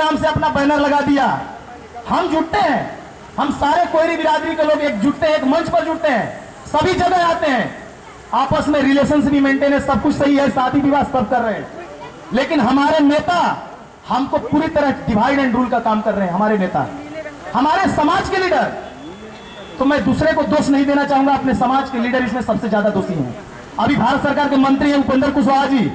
नाम से अपना बैनर लगा दिया। हम जुटते हैं, हम सारे कोयरी बिरादरी के लोग एक जुटते हैं, एक मंच पर जुटते हैं, सभी जगह आते हैं, आपस में रिलेशंस भी मेंटेन है, सब कुछ सही है, शादी विवाह सब कर रहे हैं। लेकिन हमारे नेता हमको पूरी तरह डिवाइड एंड रूल का काम कर रहे हैं। हमारे नेता, हमारे समाज के लीडर, तो मैं दूसरे को दोष नहीं देना चाहूंगा, अपने समाज के लीडर इसमें सबसे ज्यादा दोषी हैं। अभी भारत सरकार के मंत्री हैं उपेंद्र कुशवाहा जी।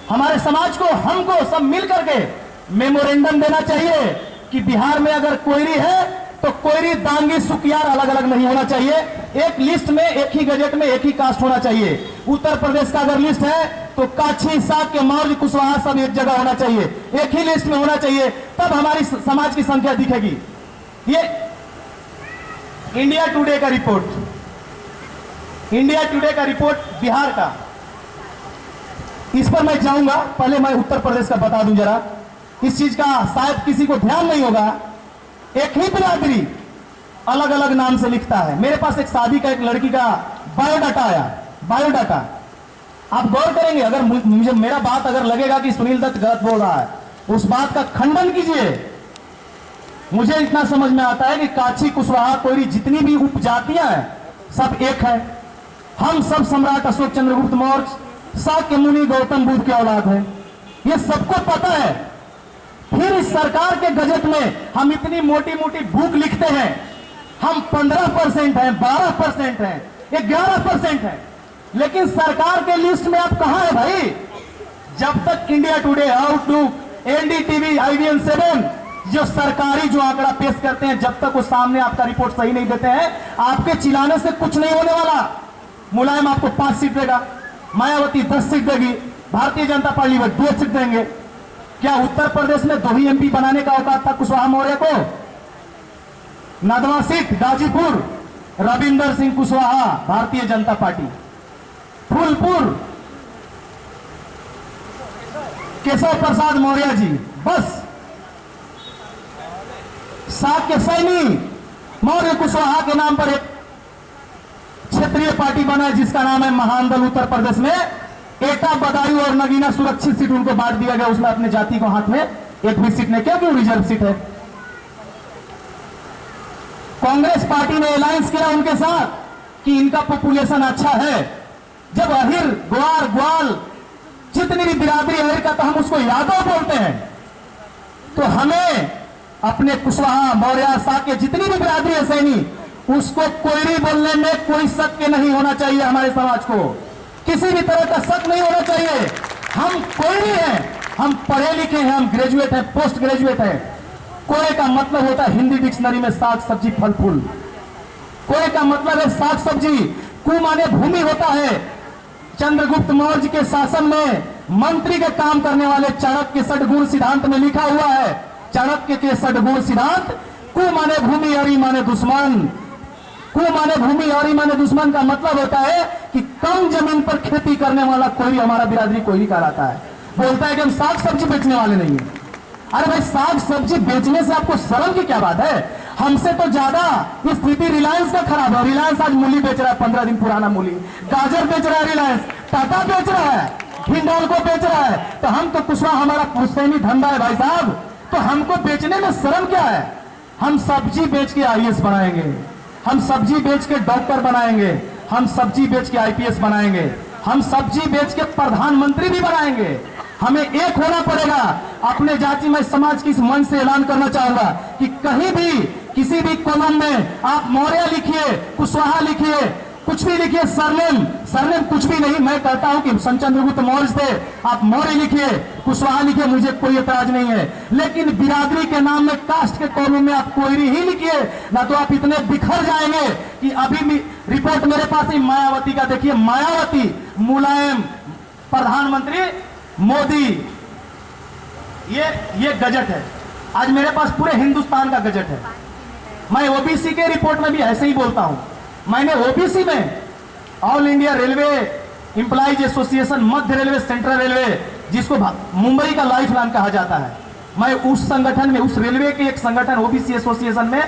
हमारे समाज को, हमको सब मिल करके मेमोरेंडम देना चाहिए कि बिहार में अगर कोयरी है तो कोयरी, दांगी, सुकियार अलग अलग नहीं होना चाहिए। एक लिस्ट में, एक ही गजट में एक ही कास्ट होना चाहिए। उत्तर प्रदेश का अगर लिस्ट है तो काछी, साक्य, मौर्य, कुशवाहा सब एक जगह होना चाहिए, एक ही लिस्ट में होना चाहिए, तब हमारी समाज की संख्या दिखेगी। ये इंडिया टुडे का रिपोर्ट, इंडिया टुडे का रिपोर्ट बिहार का, इस पर मैं जाऊंगा। पहले मैं उत्तर प्रदेश का बता दूं जरा, इस चीज का शायद किसी को ध्यान नहीं होगा। एक ही बिरादरी अलग अलग नाम से लिखता है। मेरे पास एक शादी का एक लड़की का बायोडाटा आया, बायोडाटा। आप गौर करेंगे, अगर मुझे मेरा बात अगर लगेगा कि सुनील दत्त गलत बोल रहा है, उस बात का खंडन कीजिए। मुझे इतना समझ में आता है कि काछी, कुशवाहा, कोयरी जितनी भी उपजातियां हैं सब एक है। हम सब सम्राट अशोक चंद्रगुप्त मौर्य, शाक्य मुनि, गौतम बुद्ध के औलाद है, ये सबको पता है। फिर इस सरकार के गजट में हम इतनी मोटी मोटी भूख लिखते हैं, हम 15% हैं, 12% हैं, 11% हैं, लेकिन सरकार के लिस्ट में आप कहां है भाई? जब तक India today, outlook, NDTV, IVN 7 जो सरकारी जो आंकड़ा पेश करते हैं, जब तक वो सामने आपका रिपोर्ट सही नहीं देते हैं, आपके चिल्लाने से कुछ नहीं होने वाला। मुलायम आपको 5 सीट देगा, मायावती 10 सीट देगी, भारतीय जनता पार्टी वो 2 सीट देंगे। क्या उत्तर प्रदेश में 2 ही MP बनाने का औकात था कुशवाहा मौर्य को? Nadwa seat Ghazipur, Ravinder Singh Kushwaha, Bharatiya Janata party. फूलपुर, केशव प्रसाद मौर्य जी, बस। शाक्य सैनी, मौर्य कुशवाहा के नाम पर एक क्षेत्रीय पार्टी बना है जिसका नाम है महान दल। उत्तर प्रदेश में एटा, बदायूं और नगीना सुरक्षित सीट उनको बांट दिया गया, उसमें अपने जाति को हाथ में एक भी सीट नहीं, क्या क्यों रिजर्व सीट है। कांग्रेस पार्टी ने अलायंस किया उनके साथ कि इनका पॉपुलेशन अच्छा है। जब अहिर, ग्वार, ग्वाल, जितनी भी बिरादरी अहिर का, तो हम उसको यादव बोलते हैं। तो हमें अपने कुशवाहा, मौर्य, शाक्य, जितनी भी बिरादरी है सैनी, उसको कोयरी बोलने में कोई शक नहीं होना चाहिए। हमारे समाज को किसी भी तरह का शक नहीं होना चाहिए। हम कोयरी हैं, हम पढ़े लिखे हैं, हम ग्रेजुएट हैं, पोस्ट ग्रेजुएट हैं। कोय का मतलब होता है हिंदी डिक्शनरी में साग सब्जी फल फूल। कोय का मतलब है साग सब्जी। कु माने भूमि होता है। चंद्रगुप्त मौर्य के शासन में मंत्री के काम करने वाले चाणक्य के षटगुण सिद्धांत में लिखा हुआ है, चाणक्य के षटगुण सिद्धांत, कु माने भूमि, अरि माने दुश्मन। कु माने भूमि, अरि माने दुश्मन का मतलब होता है कि कम जमीन पर खेती करने वाला कोयरी, हमारा बिरादरी कोयरी कहलाता है। बोलता है कि हम साग सब्जी बेचने वाले नहीं है। अरे भाई, साग सब्जी बेचने से आपको शर्म की क्या बात है? हमसे तो ज्यादा स्थिति रिलायंस का खराब है। रिलायंस आज मूली बेच रहा है, 15 दिन पुराना मूली। गाजर बेच रहा है रिलायंस, टाटा बेच रहा है, हिंडोल को बेच रहा है। तो हम तो कुशवाहा, हमारा पुश्तैनी धंधा है भाई साहब, तो हमको बेचने में शर्म क्या है? हम सब्जी बेच के IAS बनाएंगे, हम सब्जी बेच के डॉक्टर बनाएंगे, हम सब्जी बेच के IPS बनाएंगे, हम सब्जी बेच के प्रधानमंत्री भी बनाएंगे। हमें एक होना पड़ेगा। अपने जाति में समाज की इस मंच से ऐलान करना चाहूंगा कि कहीं भी किसी भी कॉलम में आप मौर्य लिखिए, कुशवाहा लिखिए, कुछ भी लिखिए, सरनेम, सरनेम कुछ भी नहीं। मैं कहता हूं कि चंद्रगुप्त मौर्य थे, आप मौर्य लिखिए, कुशवाहा लिखिए, मुझे कोई एतराज नहीं है। लेकिन बिरादरी के नाम में, कास्ट के कॉलम में आप कोयरी ही लिखिए, ना तो आप इतने बिखर जाएंगे कि अभी भी रिपोर्ट मेरे पास ही मायावती का देखिए, मायावती, मुलायम, प्रधानमंत्री मोदी, ये गजट है। आज मेरे पास पूरे हिंदुस्तान का गजट है। मैं OBC के रिपोर्ट में भी ऐसे ही बोलता हूं। मैंने OBC में all India railway employees association, मध्य रेलवे, सेंट्रल रेलवे, जिसको मुंबई का लाइफ लाइन कहा जाता है, मैं उस संगठन में, उस रेलवे के एक संगठन OBC एसोसिएशन में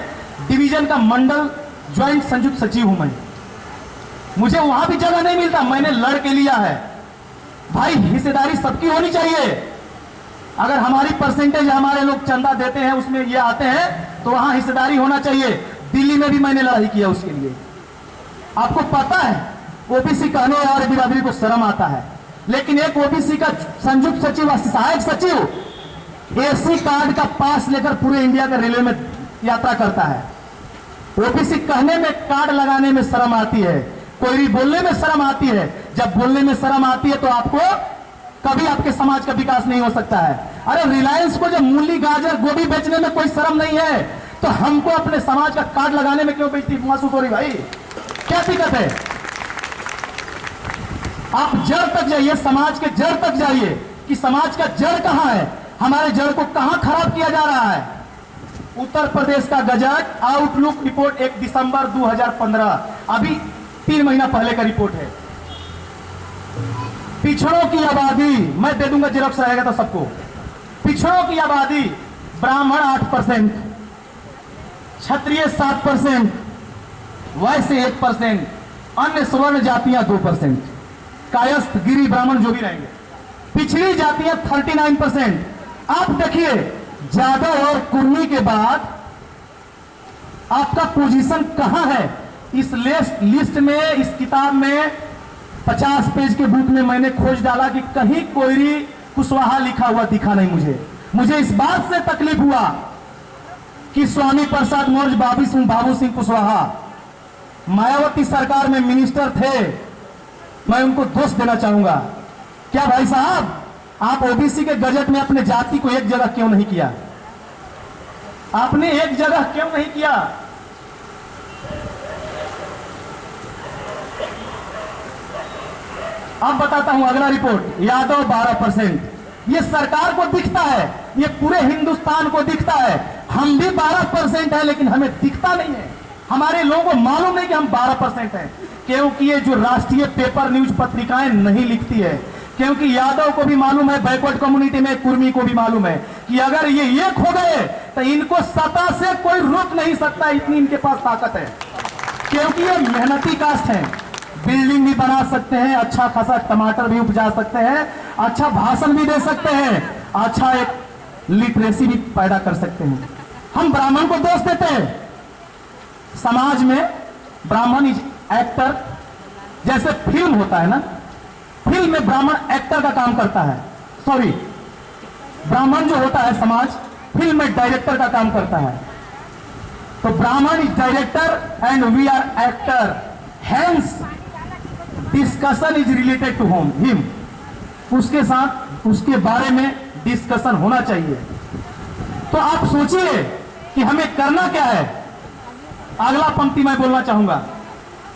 डिवीजन का मंडल ज्वाइंट संयुक्त सचिव हूं मैं। मुझे वहां भी जगह नहीं मिलता, मैंने लड़ के लिया है। भाई हिस्सेदारी सबकी होनी चाहिए। अगर हमारी परसेंटेज हमारे लोग चंदा देते हैं उसमें ये आते हैं तो वहां हिस्सेदारी होना चाहिए। दिल्ली में भी मैंने लड़ाई किया उसके लिए। आपको पता है ओबीसी कहने और बिरादरी को शर्म आता है, लेकिन एक ओबीसी का संयुक्त सचिव और सहायक सचिव एसी कार्ड का पास लेकर पूरे इंडिया का रेलवे में यात्रा करता है। ओबीसी कहने में, कार्ड लगाने में शर्म आती है, कोई बोलने में शर्म आती है। जब बोलने में शर्म आती है तो आपको कभी आपके समाज का विकास नहीं हो सकता है। अरे रिलायंस को जब मूली, गाजर, गोभी बेचने में कोई शर्म नहीं है तो हमको अपने समाज का कार्ड लगाने में क्यों बेइज्जती महसूस हो रही भाई? क्या दिक्कत है? आप जड़ तक जाइए, समाज के जड़ तक जाइए कि समाज का जड़ कहां है, हमारे जड़ को कहां खराब किया जा रहा है। उत्तर प्रदेश का गजट आउटलुक रिपोर्ट 1 दिसंबर 2015, अभी 3 महीना पहले का रिपोर्ट है। पिछड़ों की आबादी, मैं दे दूंगा, जेरॉक्स रहेगा तो सबको। पिछड़ों की आबादी ब्राह्मण 8%, क्षत्रिय 7%, वैश्य 1%, अन्य स्वर्ण जातियां 2%, कायस्थ, गिरी, ब्राह्मण जो भी रहेंगे। पिछड़ी जातियां 39%। आप देखिए जादव और कुर्मी के बाद आपका पोजीशन कहां है इस लिस्ट में? इस किताब में 50 पेज के बुक में मैंने खोज डाला कि कहीं कोयरी कुशवाहा लिखा हुआ दिखा नहीं। मुझे इस बात से तकलीफ हुआ कि स्वामी प्रसाद मौर्य, बाबू सिंह कुशवाहा मायावती सरकार में मिनिस्टर थे। मैं उनको दोष देना चाहूंगा। क्या भाई साहब, आप ओबीसी के गजट में अपने जाति को एक जगह क्यों नहीं किया? आपने एक जगह क्यों नहीं किया? अब बताता हूं अगला रिपोर्ट। यादव 12%। ये सरकार को दिखता है, ये पूरे हिंदुस्तान को दिखता है। हम भी 12% है लेकिन हमें दिखता नहीं है। हमारे लोगों को मालूम नहीं कि हम 12% हैं, क्योंकि ये जो राष्ट्रीय पेपर न्यूज पत्रिकाएं नहीं लिखती है। क्योंकि यादव को भी मालूम है, बैकवर्ड कम्युनिटी में कुर्मी को भी मालूम है कि अगर ये एक हो गए तो इनको सत्ता से कोई रोक नहीं सकता, इतनी इनके पास ताकत है। क्योंकि ये मेहनती कास्ट है, बिल्डिंग भी बना सकते हैं, अच्छा खासा टमाटर भी उपजा सकते हैं, अच्छा भाषण भी दे सकते हैं, अच्छा एक लिटरेसी भी पैदा कर सकते हैं। हम ब्राह्मण को दोष देते हैं। समाज में ब्राह्मण इज एक्टर, जैसे फिल्म होता है ना, फिल्म में ब्राह्मण एक्टर का काम करता है। सॉरी, ब्राह्मण जो होता है समाज, फिल्म में डायरेक्टर का काम करता है। तो Brahmin is director and we are actor, hence discussion is related to him. उसके साथ उसके बारे में डिस्कशन होना चाहिए। तो आप सोचिए कि हमें करना क्या है। अगला पंक्ति मैं बोलना चाहूंगा।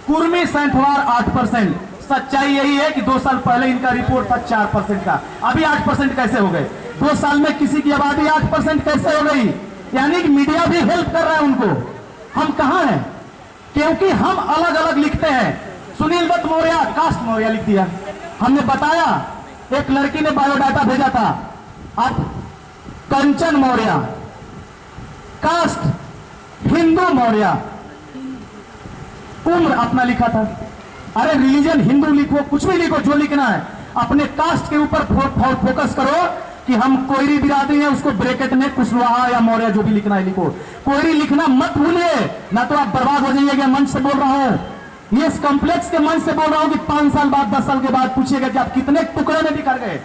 कुर्मी सैंथवार 8%। सच्चाई यही है कि 2 साल पहले इनका रिपोर्ट था 4% का, अभी 8% कैसे हो गए? 2 साल में किसी की आबादी 8% कैसे हो गई? यानी कि मीडिया भी हेल्प कर रहा है उनको। हम कहां हैं? क्योंकि हम अलग अलग लिखते हैं। सुनील दत्त मौर्य, कास्ट मौर्य लिख दिया। हमने बताया, एक लड़की ने बायोडाटा भेजा था, आप कंचन मौर्य, कास्ट हिंदू मौर्य, उम्र अपना लिखा था। अरे रिलीजन हिंदू लिखो, कुछ भी लिखो, जो लिखना है अपने कास्ट के ऊपर फोकस करो कि हम कोयरी बिरादरी है, उसको ब्रैकेट में कुशवाहा या मौर्य जो भी लिखना है लिखो। कोयरी लिखना मत भूलिए, ना तो आप बर्बाद हो जाइएगा। मंच से बोल रहा हूं, ये इस कॉम्प्लेक्स के मंच से बोल रहा हूं कि 5 साल बाद, 10 साल के बाद पूछिएगा कि आप कितने टुकड़े में बिखर गए।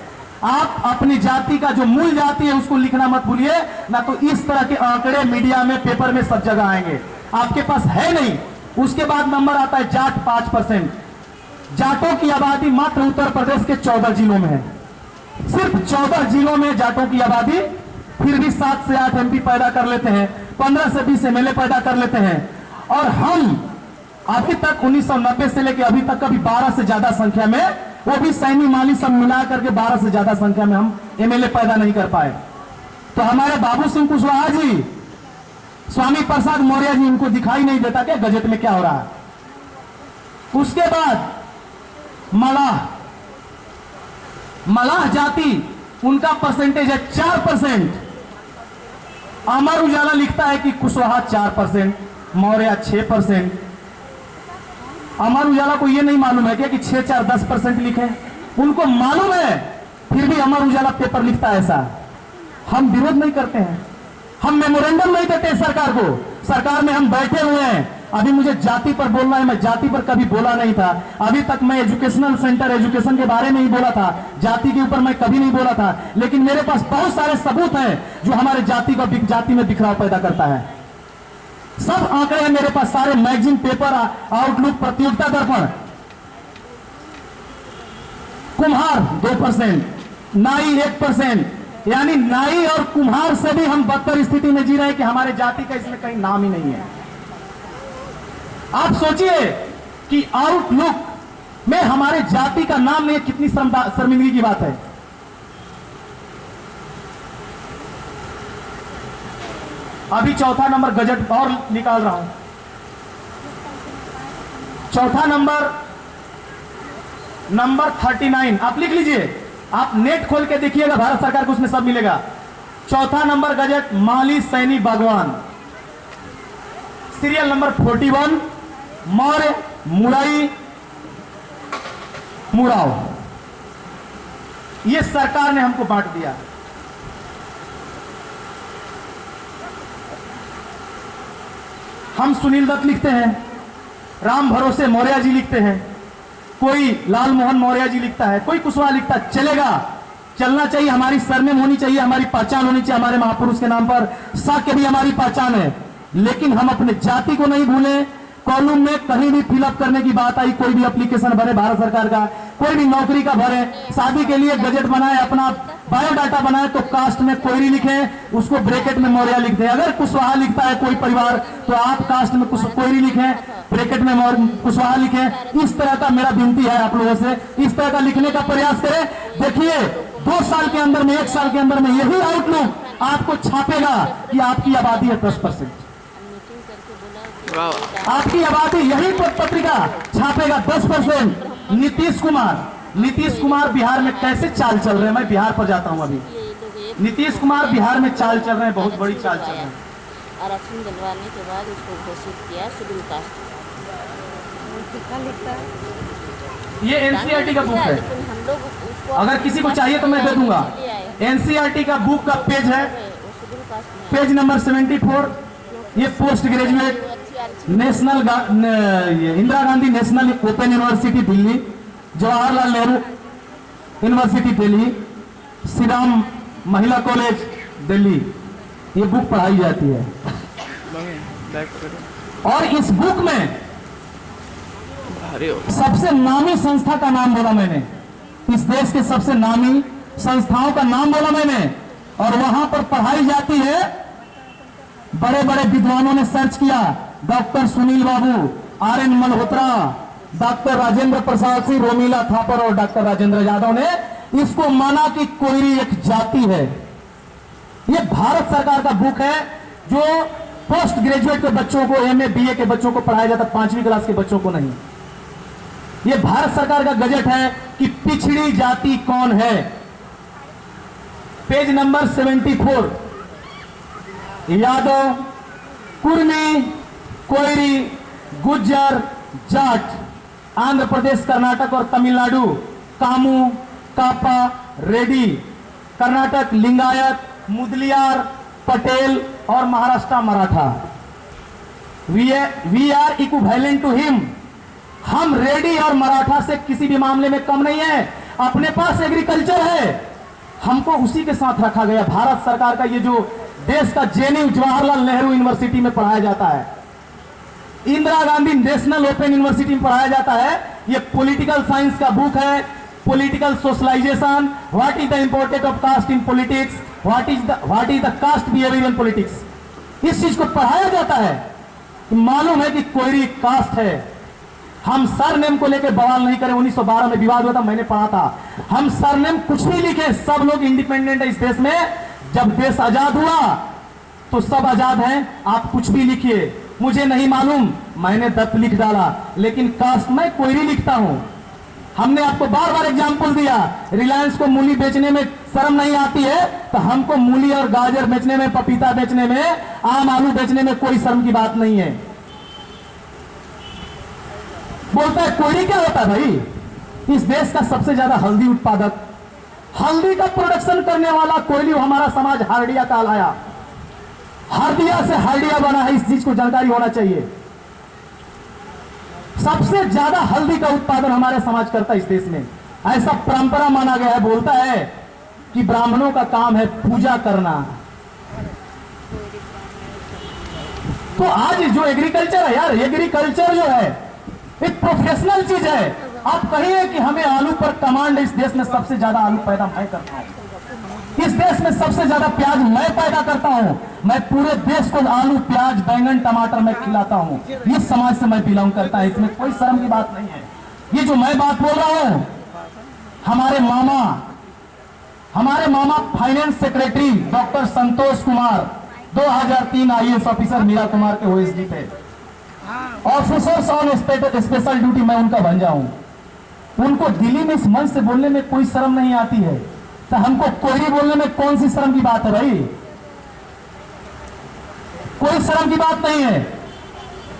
आप अपनी जाति का जो मूल जाति है उसको लिखना मत भूलिए, ना तो इस तरह के आंकड़े मीडिया में, पेपर में सब जगह आएंगे, आपके पास है नहीं। उसके बाद नंबर आता है जाट 5%। जाटों की आबादी मात्र उत्तर प्रदेश के 14 जिलों में है, सिर्फ 14 जिलों में जाटों की आबादी। फिर भी 7 से 8 एमपी पैदा कर लेते हैं, 15 से 20 एमएलए पैदा कर लेते हैं। और हम अभी तक 1990 से लेकर अभी तक कभी 12 से ज्यादा संख्या में, वो भी सैनी माली सब मिला करके 12 से ज्यादा संख्या में हम एमएलए पैदा नहीं कर पाए। तो हमारे बाबू सिंह कुशवाहा जी, स्वामी प्रसाद मौर्य जी, इनको दिखाई नहीं देता क्या गजट में क्या हो रहा है? उसके बाद मलाह जाति, उनका परसेंटेज है 4%। अमर उजाला लिखता है कि कुशवाहा 4%, मौर्य 6%। अमर उजाला को यह नहीं मालूम है क्या कि 6, 4, 10% लिखे? उनको मालूम है, फिर भी अमर उजाला पेपर लिखता है ऐसा। हम विरोध नहीं करते हैं, हम मेमोरेंडम नहीं देते सरकार को। सरकार में हम बैठे हुए हैं। अभी मुझे जाति पर बोलना है, मैं जाति पर कभी बोला नहीं था। अभी तक मैं एजुकेशनल सेंटर, एजुकेशन के बारे में ही बोला था, जाति के ऊपर मैं कभी नहीं बोला था। लेकिन मेरे पास बहुत सारे सबूत हैं जो हमारे जाति में बिखराव पैदा करता है। सब आंकड़े हैं मेरे पास, सारे मैगजीन, पेपर, आउटलुक, प्रतियोगिता दर्पण। कुम्हार 2%, नाई 1%, यानी नाई और कुम्हार से भी हम बदतर स्थिति में जी रहे हैं कि हमारे जाति का इसमें कहीं नाम ही नहीं है। आप सोचिए कि आउटलुक में हमारे जाति का नाम नहीं है, कितनी शर्मिंदगी की बात है। अभी चौथा नंबर गजट और निकाल रहा हूं। चौथा नंबर 39, आप लिख लीजिए, आप नेट खोल के देखिएगा, भारत सरकार को उसमें सब मिलेगा। चौथा number gazette, Mali, Saini, Bagwan. Serial number 41, Maurya, Murai, Murao. ये सरकार ने हमको बांट दिया। हम सुनील दत्त लिखते हैं, राम भरोसे मौर्य जी लिखते हैं, कोई लाल मोहन मौर्य जी लिखता है, कोई कुशवाहा लिखता है। चलेगा, चलना चाहिए, हमारी सरनेम होनी चाहिए, हमारी पहचान होनी चाहिए। हमारे महापुरुष के नाम पर साक्य भी हमारी पहचान है। लेकिन हम अपने जाति को नहीं भूलें। कॉलम में कहीं भी फिलअप करने की बात आई, कोई भी एप्लीकेशन भरे भारत सरकार का, कोई भी नौकरी का भरे, शादी के लिए बजट बनाए, अपना बायोडाटा बनाए, तो कास्ट में कोयरी लिखे, उसको ब्रैकेट में मौर्य लिख दे। अगर कुशवाहा लिखता है कोई परिवार, तो आप कास्ट में कोयरी लिखें, ब्रैकेट में कुशवाहा लिखें। इस तरह का मेरा विनती है आप लोगों से, इस तरह का लिखने का प्रयास करें। देखिए 2 साल के अंदर में, 1 साल के अंदर में यही आउटलुक आपको छापेगा कि आपकी आबादी है 10%। आपकी आबादी, यही पत्रिका छापेगा 10%। नीतीश कुमार बिहार में कैसे चाल चल रहे हैं, मैं बिहार पर जाता हूं अभी। नीतीश कुमार बिहार में चाल चल रहे हैं, बहुत बड़ी चाल चल रहे हैं। आरक्षण दिलवाने के बाद उसको घोषित किया शेड्यूल कास्ट। ये एनसीईआरटी का बुक है, हम लोग उसको अगर किसी को चाहिए तो मैं दे दूंगा। एनसीईआरटी का बुक का पेज है, पेज नंबर 74। ये post graduate national Indira Gandhi national open university Delhi, Jawaharlal Nehru university Delhi, Shri Ram महिला कॉलेज दिल्ली, ये बुक पढ़ाई जाती है। और इस बुक में सबसे नामी संस्था का नाम बोला मैंने, इस देश के सबसे नामी संस्थाओं का नाम बोला मैंने, और वहां पर पढ़ाई जाती है। बड़े बड़े विद्वानों ने सर्च किया, डॉक्टर सुनील बाबू, आर.एन. मल्होत्रा, डॉक्टर राजेंद्र प्रसाद सिंह, रोमिला थापर और डॉक्टर राजेंद्र यादव ने इसको माना कि कोयरी एक जाति है। ये भारत सरकार का बुक है, जो पोस्ट ग्रेजुएट के बच्चों को, एमए बीए के बच्चों को पढ़ाया जाता, 5वीं क्लास के बच्चों को नहीं। ये भारत सरकार का गजट है कि पिछड़ी जाति कौन है। पेज नंबर 74, यादव, कुर्मी, कोयरी, गुज्जर, जाट, आंध्र प्रदेश, कर्नाटक और तमिलनाडु, कामू, कापा, रेड्डी, कर्नाटक लिंगायत, मुदलियार, पटेल और Maharashtra Maratha. We are equivalent to him. हम रेड्डी और मराठा से किसी भी मामले में कम नहीं है। अपने पास एग्रीकल्चर है, हमको उसी के साथ रखा गया। भारत सरकार का ये जो देश का जेएनयू जवाहरलाल नेहरू यूनिवर्सिटी में पढ़ाया जाता है, Indira Gandhi national open university में पढ़ाया जाता है। ये पॉलिटिकल साइंस का बुक है, political socialisation, what is the importance of caste in politics, what is the caste behaviour in politics. इस चीज को पढ़ाया जाता है। मालूम है कि कोयरी कास्ट है। हम सरनेम को लेकर बवाल नहीं करें, 1912 में विवाद हुआ था, मैंने पढ़ा था। हम सरनेम कुछ भी लिखे, सब लोग इंडिपेंडेंट है इस देश में। जब देश आजाद हुआ तो सब आजाद हैं, आप कुछ भी लिखिए, मुझे नहीं मालूम, मैंने दत्त लिख डाला, लेकिन कास्ट में कोयरी लिखता हूं। हमने आपको बार बार एग्जाम्पल दिया, रिलायंस को मूली बेचने में शर्म नहीं आती है, तो हमको मूली और गाजर बेचने में, पपीता बेचने में, आम आलू बेचने में कोई शर्म की बात नहीं है। बोलता है कोयरी क्या होता है भाई? इस देश का सबसे ज्यादा हल्दी उत्पादक, हल्दी का प्रोडक्शन करने वाला कोयली हमारा समाज हार्डिया कहलाया। हार्दिया से हार्डिया बना है, इस चीज को जानकारी होना चाहिए। सबसे ज्यादा हल्दी का उत्पादन हमारे समाज करता है इस देश में। ऐसा परंपरा माना गया है, बोलता है कि ब्राह्मणों का काम है पूजा करना। तो आज जो एग्रीकल्चर है यार, एग्रीकल्चर जो है एक प्रोफेशनल चीज है। आप कहिए कि हमें आलू पर कमांड, इस देश में सबसे ज्यादा आलू पैदा मैं करता हूं, इस देश में सबसे ज्यादा प्याज मैं पैदा करता हूं। मैं पूरे देश को आलू, प्याज, बैंगन, टमाटर मैं खिलाता हूं। इस समाज से मैं बिलोंग करता है, इसमें कोई शर्म की बात नहीं है। ये जो मैं बात बोल रहा हूं, हमारे मामा finance secretary doctor Santosh Kumar 2003 IAS officer Meera Kumar के OSD थे। ऑफिसर्स ऑन स्पेशल ड्यूटी, मैं उनका भंजा हूं। उनको दिल्ली में इस मंच से बोलने में कोई शर्म नहीं आती है, तो हमको कोयरी बोलने में कौन सी शर्म की बात है भाई? कोई शर्म की बात नहीं है।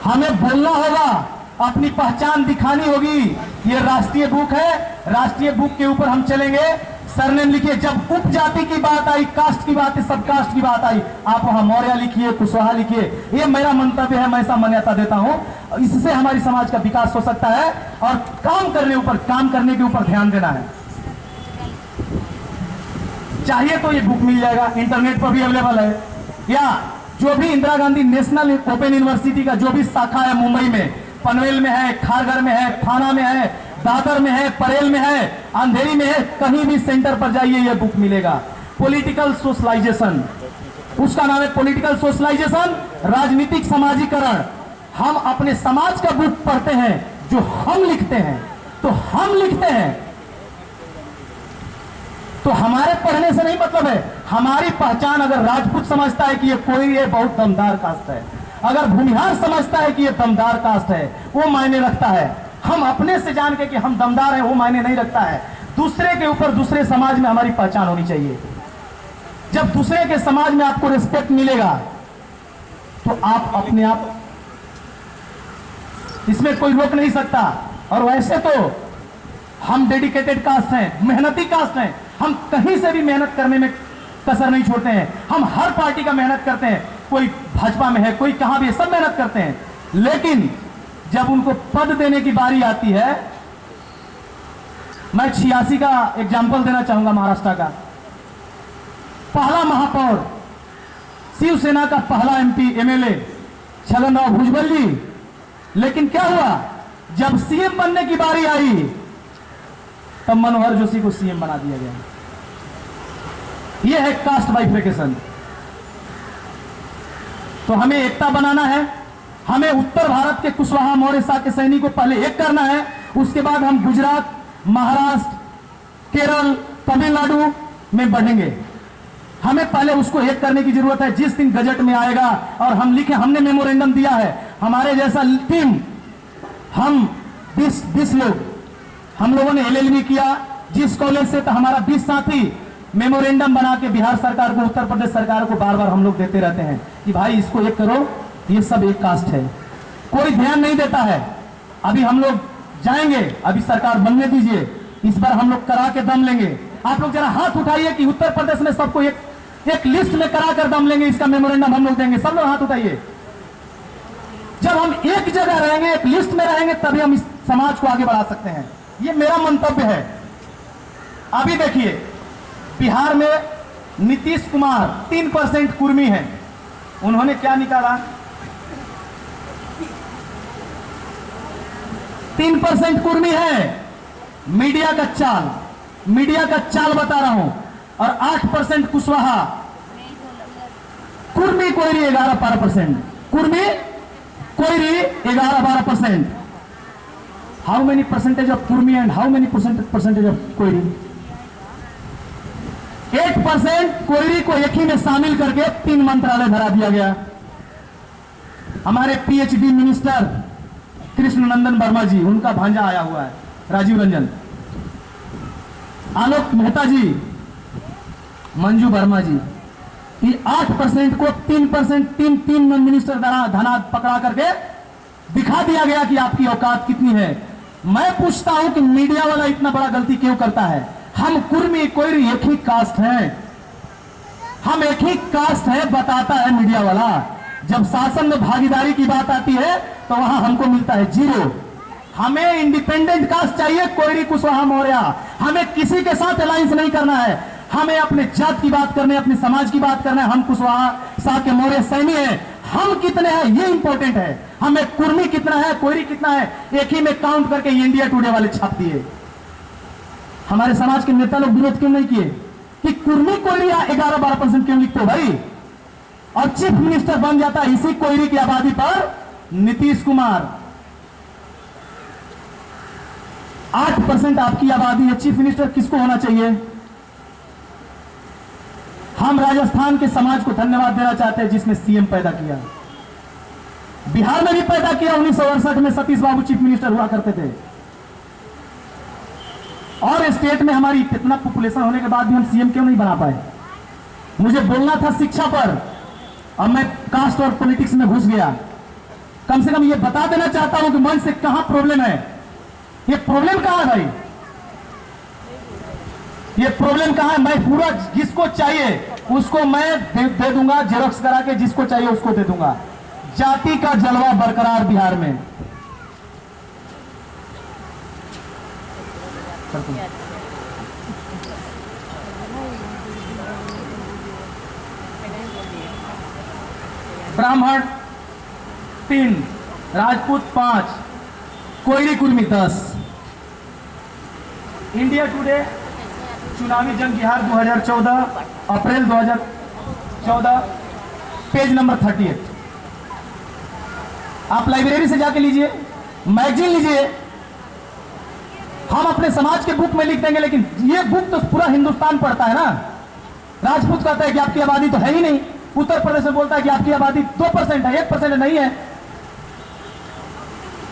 हमें बोलना होगा, अपनी पहचान दिखानी होगी। ये राष्ट्रीय बुक है, राष्ट्रीय बुक के ऊपर हम चलेंगे। सरनेम लिखिए। जब उपजाति की बात आई, कास्ट की बात, सब कास्ट की बात आई, आप वहां मौर्य लिखिए, कुशवाहा लिखिए। ये मेरा मंतव्य है, मैं ऐसा मान्यता देता हूं। इससे हमारी समाज का विकास हो सकता है और काम करने के ऊपर ध्यान देना है। चाहिए तो ये बुक मिल जाएगा, इंटरनेट पर भी अवेलेबल है। या जो भी Indira Gandhi national open university का जो भी शाखा है, मुंबई में, पनवेल में है, खारघर में है, थाना में है, दादर में है, परेल में है, अंधेरी में है, कहीं भी सेंटर पर जाइए ये बुक मिलेगा। पॉलिटिकल सोशलाइजेशन, उसका नाम है पॉलिटिकल सोशलाइजेशन, राजनीतिक समाजीकरण। हम अपने समाज का बुक पढ़ते हैं, जो हम लिखते हैं, तो हमारे पढ़ने से नहीं मतलब है। हमारी पहचान, अगर राजपूत समझता है कि ये कोई ये बहुत दमदार कास्ट है, अगर भूमिहार समझता है कि ये दमदार कास्ट है, वो मायने रखता है। हम अपने से जान के कि हम दमदार हैं, वो मायने नहीं रखता है। दूसरे के ऊपर, दूसरे समाज में हमारी पहचान होनी चाहिए। जब दूसरे के समाज में आपको रिस्पेक्ट मिलेगा तो आप अपने आप, इसमें कोई रोक नहीं सकता। और वैसे तो हम डेडिकेटेड कास्ट हैं, मेहनती कास्ट हैं। हम कहीं से भी मेहनत करने में कसर नहीं छोड़ते हैं। हम हर पार्टी का मेहनत करते हैं, कोई भाजपा में है, कोई कहां भी है, सब मेहनत करते हैं। लेकिन जब उनको पद देने की बारी आती है, मैं 86 का एग्जाम्पल देना चाहूंगा। महाराष्ट्र का पहला महापौर, शिवसेना का पहला MP MLA छगनराव भुजबल जी। लेकिन क्या हुआ, जब CM बनने की बारी आई तब मनोहर जोशी को CM बना दिया गया। यह है कास्ट बाइफर्केशन। तो हमें एकता बनाना है। हमें उत्तर भारत के कुशवाहा, मौर्य, शाक्य सैनिक को पहले एक करना है। उसके बाद हम गुजरात, महाराष्ट्र, केरल, तमिलनाडु में बढ़ेंगे। हमें पहले उसको एक करने की जरूरत है। जिस दिन बजट में आएगा और हम लिखे, हमने मेमोरेंडम दिया है, हमारे जैसा टीम, हम 20 लोग, हम लोगों ने LLB किया जिस कॉलेज से, तो हमारा 20 साथी मेमोरेंडम बना के बिहार सरकार को, उत्तर प्रदेश सरकार को बार बार हम लोग देते रहते हैं कि भाई इसको एक करो, ये सब एक कास्ट है। कोई ध्यान नहीं देता है। अभी हम लोग जाएंगे, अभी सरकार बनने दीजिए, इस बार हम लोग करा के दम लेंगे। आप लोग जरा हाथ उठाइए कि उत्तर प्रदेश में सबको एक लिस्ट में करा कर दम लेंगे, इसका मेमोरेंडम हम लोग देंगे। सब लोग हाथ उठाइए। जब हम एक जगह रहेंगे, एक लिस्ट में रहेंगे, तभी हम इस समाज को आगे बढ़ा सकते हैं। ये मेरा मंतव्य है। अभी देखिए, बिहार में नीतीश कुमार 3% कुर्मी है। उन्होंने क्या निकाला, 3% कुर्मी है। मीडिया का चाल बता रहा हूं। और 8% Kushwaha, Kurmi Koeri 11-12%, Kurmi Koeri 11-12%। How many percentage of Kurmi and how many percentage of Koeri? 8% Koeri को एक ही में शामिल करके 3 मंत्रालय धरा दिया गया। हमारे PhD मिनिस्टर कृष्ण नंदन वर्मा जी, उनका भांजा आया हुआ है राजीव रंजन, आलोक मेहता जी, मंजू वर्मा जी, ये 8% को 3%, तीन मिनिस्टर धना पकड़ा करके दिखा दिया गया कि आपकी औकात कितनी है। मैं पूछता हूं कि मीडिया वाला इतना बड़ा गलती क्यों करता है? हम कुर्मी कोयरी एक ही कास्ट हैं, हम एक ही कास्ट है बताता है मीडिया वाला। जब शासन में भागीदारी की बात आती है तो वहां हमको मिलता है 0। हमें इंडिपेंडेंट कास्ट चाहिए, कोयरी कुशवाहा मौर्य। हमें किसी के साथ अलायंस नहीं करना है, हमें अपने जात की बात करनी है, अपने समाज की बात करना है। हम कुशवाहा शाह के मौर्य सैनी हैं, हम कितने हैं ये इंपॉर्टेंट है। हमें कुर्मी कितना है, कोयरी कितना है, एक ही में काउंट करके इंडिया टुडे वाले छाप दिए। हमारे समाज के नेता लोग विरोध क्यों नहीं किए कि कुर्मी कोयरी 11-12% क्यों लिखते हो भाई? और चीफ मिनिस्टर बन जाता है इसी कोयरी की आबादी पर नीतीश कुमार। 8% आपकी आबादी है, चीफ मिनिस्टर किसको होना चाहिए? हम राजस्थान के समाज को धन्यवाद देना चाहते हैं जिसने सीएम पैदा किया। बिहार में भी पैदा किया, 1968 में सतीश बाबू चीफ मिनिस्टर हुआ करते थे। और स्टेट में हमारी इतना पॉपुलेशन होने के बाद भी हम सीएम क्यों नहीं बना पाए? मुझे बोलना था शिक्षा पर, अब मैं कास्ट और पॉलिटिक्स में घुस गया। कम से कम ये बता देना चाहता हूं कि मन से कहां प्रॉब्लम है। ये प्रॉब्लम कहां है भाई? ये प्रॉब्लम कहां है? मैं पूरा जिसको चाहिए उसको मैं दे दूंगा, जेरोक्स करा के जिसको चाहिए उसको दे दूंगा। जाति का जलवा बरकरार बिहार में। ब्राह्मण 3, राजपूत 5, कोयरी कुर्मी 10। इंडिया टुडे चुनावी जंग बिहार 2014 अप्रैल 2014 पेज नंबर 38। आप लाइब्रेरी से जाके लीजिए, मैगजीन लीजिए। हम अपने समाज के बुक में लिख देंगे, लेकिन ये बुक तो पूरा हिंदुस्तान पढ़ता है ना। राजपूत कहता है कि आपकी आबादी तो है ही नहीं, उत्तर प्रदेश में बोलता है कि आपकी आबादी 2% है, 1% नहीं है।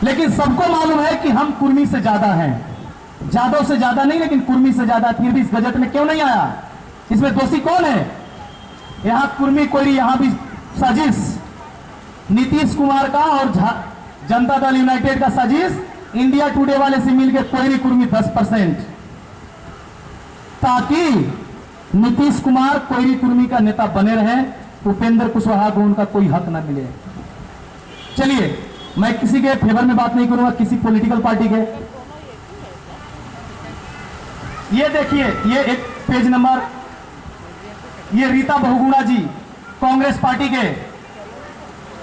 लेकिन सबको मालूम है कि हम कुर्मी से ज्यादा हैं, जादव से ज्यादा नहीं, लेकिन कुर्मी से ज्यादा। फिर भी इस गजट में क्यों नहीं आया? इसमें दोषी कौन है? यहां कुर्मी कोयरी, यहां भी साजिश नीतीश कुमार का और जनता दल यूनाइटेड का साजिश इंडिया टुडे वाले से मिलकर कोयरी कुर्मी 10%, ताकि नीतीश कुमार कोयरी कुर्मी का नेता बने रहे, उपेंद्र कुशवाहा को उनका कोई हक न मिले। चलिए, मैं किसी के फेवर में बात नहीं करूंगा, किसी पॉलिटिकल पार्टी के। ये देखिए, ये एक पेज नंबर, ये रीता बहुगुणा जी, कांग्रेस पार्टी के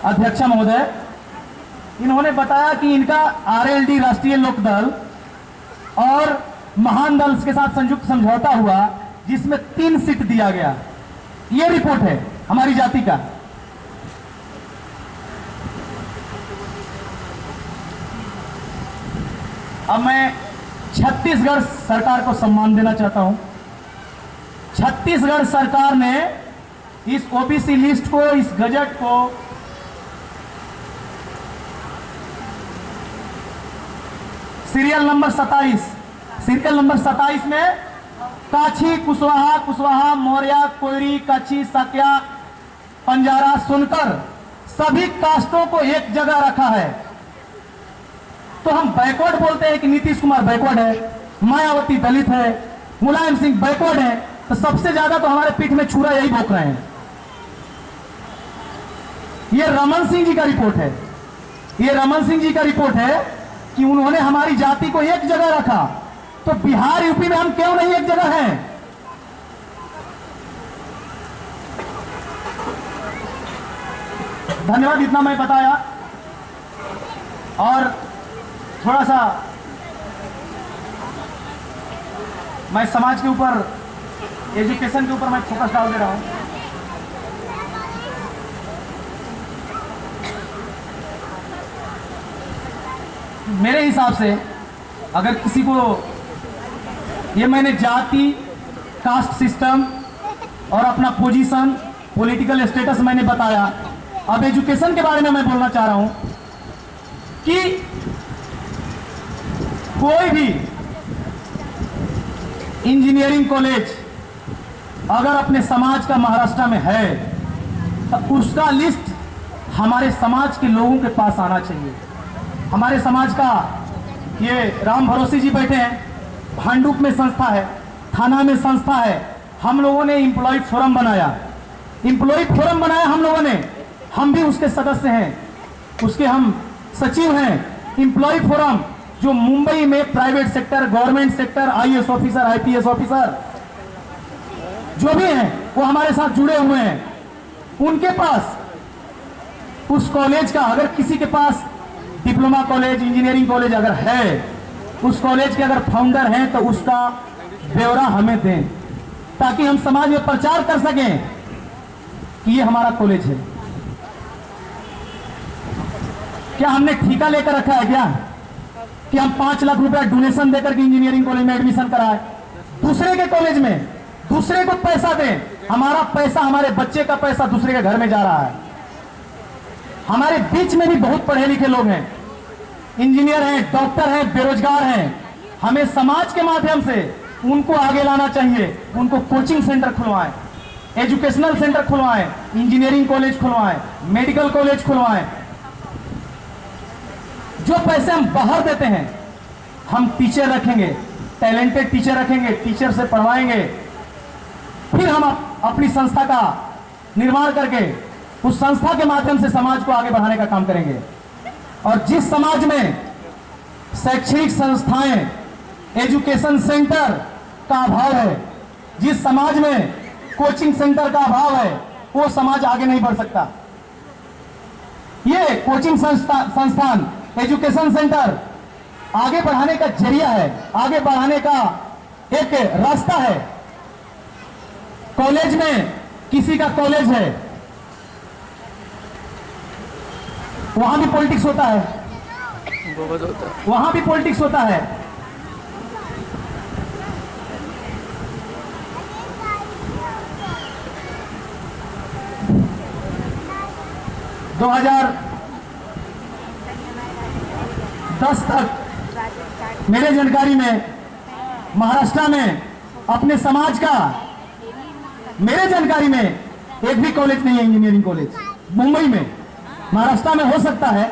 अध्यक्ष महोदय, इन्होंने बताया कि इनका आरएलडी राष्ट्रीय लोकदल और महान दल के साथ संयुक्त समझौता हुआ जिसमें 3 सीट दिया गया। यह रिपोर्ट है हमारी जाति का। अब मैं छत्तीसगढ़ सरकार को सम्मान देना चाहता हूं। छत्तीसगढ़ सरकार ने इस ओबीसी लिस्ट को, इस गजट को सीरियल नंबर 27 में काछी, कुशवाहा, कुशवाहा, मौर्य, कोयरी, कच्छी, सक्या, पंजारा सुनकर सभी कास्टों को एक जगह रखा है। तो हम बैकवर्ड बोलते हैं कि नीतीश कुमार बैकवर्ड है, मायावती दलित है, मुलायम सिंह बैकवर्ड है, तो सबसे ज्यादा तो हमारे पीठ में छुरा यही भोंक रहे हैं। ये रमन सिंह जी का रिपोर्ट है, ये रमन सिंह जी का रिपोर्ट है कि उन्होंने हमारी जाति को एक जगह रखा। तो बिहार यूपी में हम क्यों नहीं एक जगह हैं? धन्यवाद, इतना मैं बताया। और थोड़ा सा मैं समाज के ऊपर, एजुकेशन के ऊपर मैं फोकस डाल दे रहा हूं। मेरे हिसाब से अगर किसी को, ये मैंने जाति, कास्ट सिस्टम और अपना पोजीशन, पॉलिटिकल स्टेटस मैंने बताया। अब एजुकेशन के बारे में मैं बोलना चाह रहा हूं कि कोई भी इंजीनियरिंग कॉलेज अगर अपने समाज का महाराष्ट्र में है तो उसका लिस्ट हमारे समाज के लोगों के पास आना चाहिए। हमारे समाज का, ये राम भरोसी जी बैठे हैं, भांडुप में संस्था है, थाना में संस्था है, हम लोगों ने एम्प्लॉय फोरम बनाया, हम लोगों ने, हम भी उसके सदस्य हैं, उसके हम सचिव हैं। एम्प्लॉय फोरम जो मुंबई में private sector, government sector, IAS officer, IPS officer जो भी हैं वो हमारे साथ जुड़े हुए हैं। उनके पास उस कॉलेज का, अगर किसी के पास डिप्लोमा कॉलेज, इंजीनियरिंग कॉलेज अगर है, उस कॉलेज के अगर फाउंडर हैं तो उसका ब्यौरा हमें दें, ताकि हम समाज में प्रचार कर सकें कि ये हमारा कॉलेज है। क्या हमने ठेका लेकर रखा है क्या कि हम 5 लाख रुपया डोनेशन देकर के इंजीनियरिंग कॉलेज में एडमिशन कराए, दूसरे के कॉलेज में दूसरे को पैसा दें? हमारा पैसा, हमारे बच्चे का पैसा दूसरे के घर में जा रहा है। हमारे बीच में भी बहुत पढ़े लिखे लोग हैं, इंजीनियर हैं, डॉक्टर हैं, बेरोजगार हैं। हमें समाज के माध्यम से उनको आगे लाना चाहिए। उनको कोचिंग सेंटर खुलवाएं, एजुकेशनल सेंटर खुलवाएं, इंजीनियरिंग कॉलेज खुलवाएं, मेडिकल कॉलेज खुलवाएं। जो पैसे हम बाहर देते हैं, हम टीचर रखेंगे, टैलेंटेड टीचर रखेंगे, टीचर से पढ़वाएंगे, फिर हम अपनी संस्था का निर्माण करके उस संस्था के माध्यम से समाज को आगे बढ़ाने का काम करेंगे। और जिस समाज में शैक्षणिक संस्थाएं, एजुकेशन सेंटर का अभाव है, जिस समाज में कोचिंग सेंटर का अभाव है, वो समाज आगे नहीं बढ़ सकता। ये कोचिंग संस्थान, एजुकेशन सेंटर आगे बढ़ाने का जरिया है, आगे बढ़ाने का एक रास्ता है। कॉलेज में, किसी का कॉलेज है, वहां भी पॉलिटिक्स होता है, वहां भी पॉलिटिक्स होता है। दो 2010 तक मेरे जानकारी में महाराष्ट्र में अपने समाज का, मेरे जानकारी में एक भी कॉलेज नहीं है इंजीनियरिंग कॉलेज। मुंबई में, महाराष्ट्र में हो सकता है,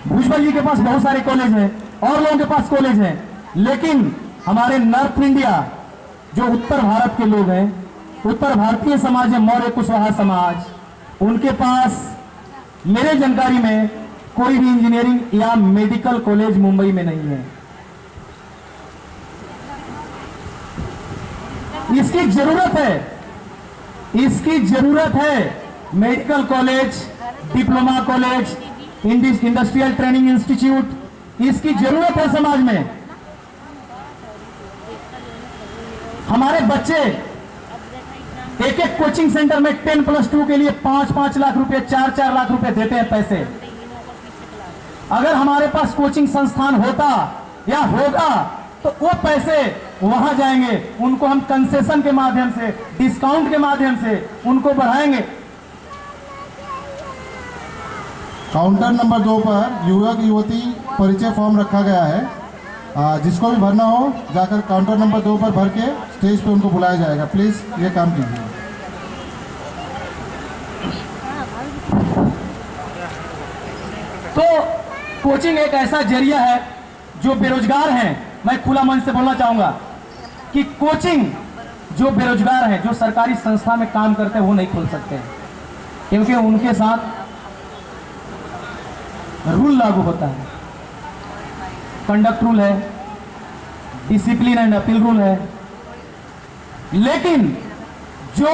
भुजबल जी के पास बहुत सारे कॉलेज हैं और लोगों के पास कॉलेज हैं, लेकिन हमारे नॉर्थ इंडिया, जो उत्तर भारत के लोग हैं, उत्तर भारतीय समाज है, मौर्य कुशवाहा समाज, उनके पास मेरे जानकारी में कोई भी इंजीनियरिंग या मेडिकल कॉलेज मुंबई में नहीं है। इसकी जरूरत है medical college, diploma college, industrial training institute, इसकी जरूरत है समाज में। हमारे बच्चे एक एक कोचिंग सेंटर में 10+2 के लिए 5-5 लाख रुपए, 4-4 लाख रुपए देते हैं पैसे। अगर हमारे पास कोचिंग संस्थान होता या होगा तो वो पैसे वहां जाएंगे, उनको हम कंसेशन के माध्यम से, डिस्काउंट के माध्यम से उनको बढ़ाएंगे। काउंटर नंबर 2 पर युवक युवती परिचय फॉर्म रखा गया है। जिसको भी भरना हो जाकर काउंटर नंबर 2 पर भर के स्टेज पे उनको बुलाया जाएगा। प्लीज ये काम कीजिए। तो कोचिंग एक ऐसा जरिया है, जो बेरोजगार हैं, मैं खुला मन से बोलना चाहूंगा कि कोचिंग जो बेरोजगार हैं, जो सरकारी संस्था में काम करते हैं, वो नहीं खोल सकते हैं, क्योंकि उनके साथ रूल लागू होता है। कंडक्ट रूल है, डिसिप्लिन एंड अपील रूल है। लेकिन जो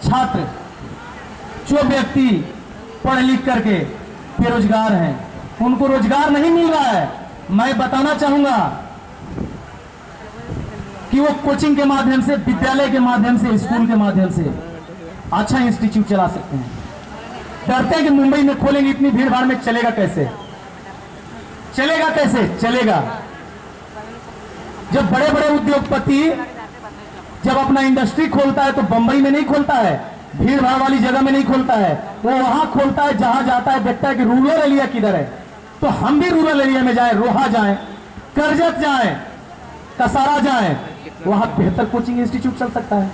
छात्र, जो व्यक्ति पढ़ लिख करके बेरोजगार हैं, उनको रोजगार नहीं मिल रहा है, मैं बताना चाहूंगा कि वो कोचिंग के माध्यम से, विद्यालय के माध्यम से, स्कूल के माध्यम से अच्छा इंस्टीट्यूट चला सकते हैं। डरते हैं कि मुंबई में खोलेंगे, इतनी भीड़ भाड़ में चलेगा कैसे? चलेगा जब बड़े बड़े उद्योगपति जब अपना इंडस्ट्री खोलता है तो बंबई में नहीं खोलता है, भीड़ भाड़ वाली जगह में नहीं खोलता है, वो वहां खोलता है जहां जाता है, देखता है कि रूरल एरिया किधर है। तो हम भी रूरल एरिया में जाएं, रोहा जाएं, करजत जाएं, कसारा जाएं, वहां बेहतर कोचिंग इंस्टीट्यूट चल सकता है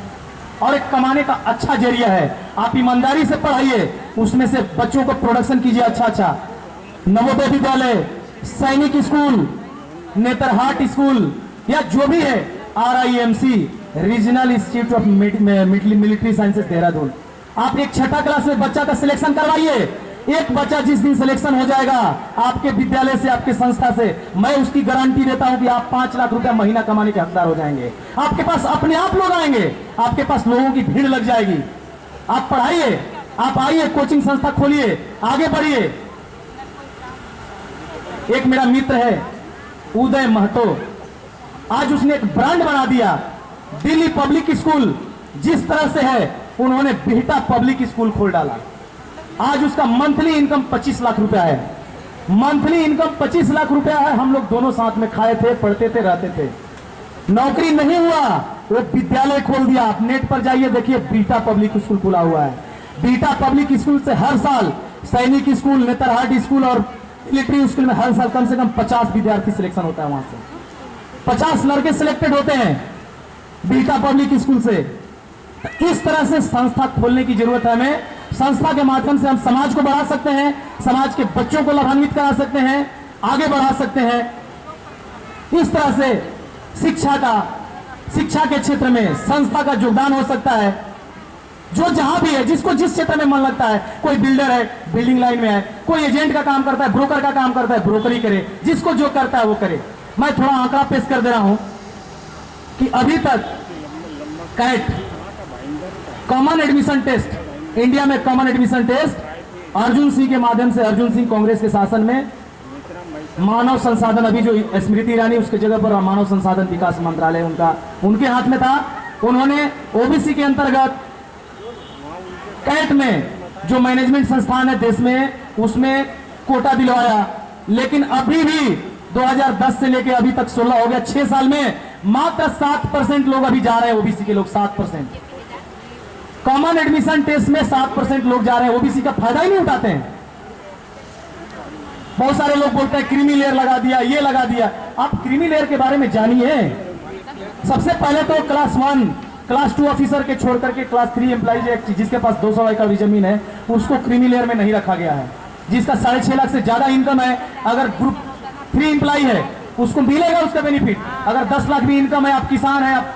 और एक कमाने का अच्छा जरिया है। आप ईमानदारी से पढ़ाइए, उसमें से बच्चों को प्रोडक्शन कीजिए अच्छा। नवोदय विद्यालय, सैनिक स्कूल, नेतरहाट स्कूल या जो भी है, RIMC regional institute of military sciences Dehradun. आप एक छठा क्लास में बच्चा का सिलेक्शन करवाइए। एक बच्चा जिस दिन सिलेक्शन हो जाएगा आपके विद्यालय से, आपके संस्था से, मैं उसकी गारंटी देता हूं कि आप 5 लाख रुपया महीना कमाने के हकदार हो जाएंगे। आपके पास अपने आप लोग आएंगे, आपके पास लोगों की भीड़ लग जाएगी। आप पढ़ाइए, आप आइए, कोचिंग संस्था खोलिए, आगे बढ़िए। एक मेरा मित्र है उदय महतो, आज उसने एक ब्रांड बना दिया, दिल्ली पब्लिक स्कूल जिस तरह से है उन्होंने बिहटा पब्लिक स्कूल खोल डाला। आज उसका मंथली इनकम 25 लाख रुपया है, मंथली इनकम 25 लाख रुपया है। हम लोग दोनों साथ में खाए थे, पढ़ते थे, रहते थे। नौकरी नहीं हुआ, वो विद्यालय खोल दिया। आप नेट पर जाइए, देखिए बिहटा पब्लिक स्कूल खुला हुआ है। बिहटा पब्लिक स्कूल से हर साल सैनिक स्कूल, नेतरहाट स्कूल और मिलिट्री स्कूल में हर साल कम से कम 50 विद्यार्थी सिलेक्शन होता है। वहां से 50 लड़के सिलेक्टेड होते हैं बिहटा पब्लिक स्कूल से। इस तरह से संस्था खोलने की जरूरत है हमें। संस्था के माध्यम से हम समाज को बढ़ा सकते हैं, समाज के बच्चों को लाभान्वित करा सकते हैं, आगे बढ़ा सकते हैं। इस तरह से शिक्षा के क्षेत्र में संस्था का योगदान हो सकता है। जो जहां भी है, जिसको जिस क्षेत्र में मन लगता है, कोई बिल्डर है, बिल्डिंग लाइन में है, कोई एजेंट का काम करता है, ब्रोकर का काम करता है, ब्रोकरी करे, जिसको जो करता है वो करे। मैं थोड़ा आंकड़ा पेश कर दे रहा हूं कि अभी तक CAT common admission test, India में common admission test Arjun Singh के माध्यम से, अर्जुन सिंह कांग्रेस के शासन में, मानव संसाधन, अभी जो स्मृति ईरानी उसके जगह पर मानव संसाधन विकास मंत्रालय उनके हाथ में था। उन्होंने ओबीसी के अंतर्गत कैट में जो मैनेजमेंट संस्थान है देश में, उसमें कोटा दिलवाया। लेकिन अभी भी 2010 से लेके अभी तक 16 हो गया, 6 साल में मात्र 7% लोग अभी जा रहे हैं, ओबीसी के लोग 7%। कॉमन एडमिशन टेस्ट में 7% लोग जा रहे हैं, ओबीसी का फायदा ही नहीं उठाते हैं। बहुत सारे लोग बोलते हैं क्रीमी लेयर लगा दिया, ये लगा दिया। आप क्रीमी लेयर के बारे में जानिए। सबसे पहले तो क्लास 1, क्लास 2 ऑफिसर के छोड़ करके क्लास 3 एम्प्लॉइज है, जिसके पास 200 एकड़ जमीन है, उसको क्रीमी लेयर में नहीं रखा गया है। जिसका 6.5 लाख से ज्यादा इनकम है, अगर ग्रुप 3 एम्प्लॉय है, उसको मिलेगा उसका बेनिफिट। अगर 10 लाख भी इनकम है, आप किसान है, आप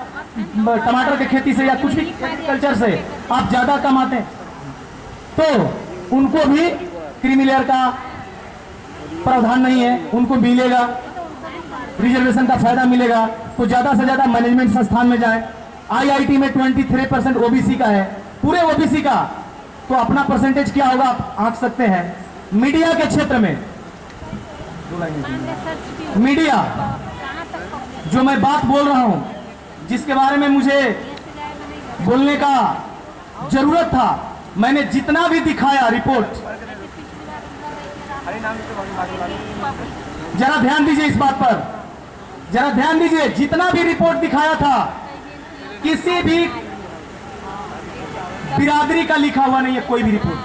टमाटर की खेती से या कुछ भी एग्रीकल्चर से आप ज्यादा कमाते हैं, तो उनको भी क्रीमी लेयर का प्रावधान नहीं है, उनको मिलेगा, रिजर्वेशन का फायदा मिलेगा। तो ज्यादा से ज्यादा मैनेजमेंट संस्थान में जाए। IIT में 23% ओबीसी का है, पूरे ओबीसी का, तो अपना परसेंटेज क्या होगा आप आंक सकते हैं। मीडिया के क्षेत्र में, मीडिया जो मैं बात बोल रहा हूं, जिसके बारे में मुझे बोलने का जरूरत था, मैंने जितना भी दिखाया रिपोर्ट, जरा ध्यान दीजिए इस बात पर, जरा ध्यान दीजिए। जितना भी रिपोर्ट दिखाया था, किसी भी बिरादरी का लिखा हुआ नहीं है कोई भी रिपोर्ट।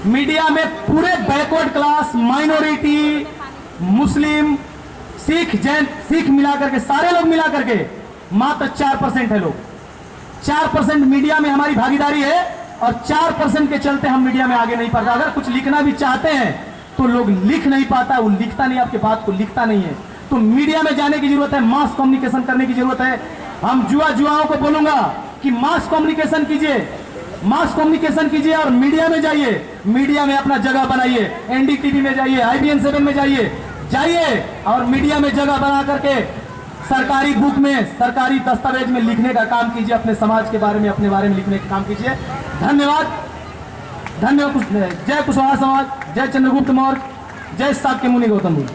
मीडिया में पूरे बैकवर्ड क्लास, माइनॉरिटी, मुस्लिम, सिख, जैन, सिख मिलाकर के, सारे लोग मिलाकर के मात्र 4% है लोग। 4% मीडिया में हमारी भागीदारी है, और 4% के चलते हम मीडिया में आगे नहीं पढ़ता। अगर कुछ लिखना भी चाहते हैं तो लोग लिख नहीं पाता, वो लिखता नहीं, आपके बात को लिखता नहीं है। तो मीडिया में जाने की जरूरत है, मास कम्युनिकेशन करने की जरूरत है। हम जुआओं को बोलूंगा कि मास कम्युनिकेशन कीजिए, मास कम्युनिकेशन कीजिए और मीडिया में जाइए, मीडिया में अपना जगह बनाइए। NDTV में जाइए, IBN 7 में जाइए और मीडिया में जगह बना करके सरकारी बुक में, सरकारी दस्तावेज में लिखने का काम कीजिए, अपने समाज के बारे में, अपने बारे में लिखने का काम कीजिए। धन्यवाद, धन्यवाद। जय कुशवाहा समाज, जय चंद्रगुप्त मौर्य, जय साक्य मुनि गौतम बुद्ध।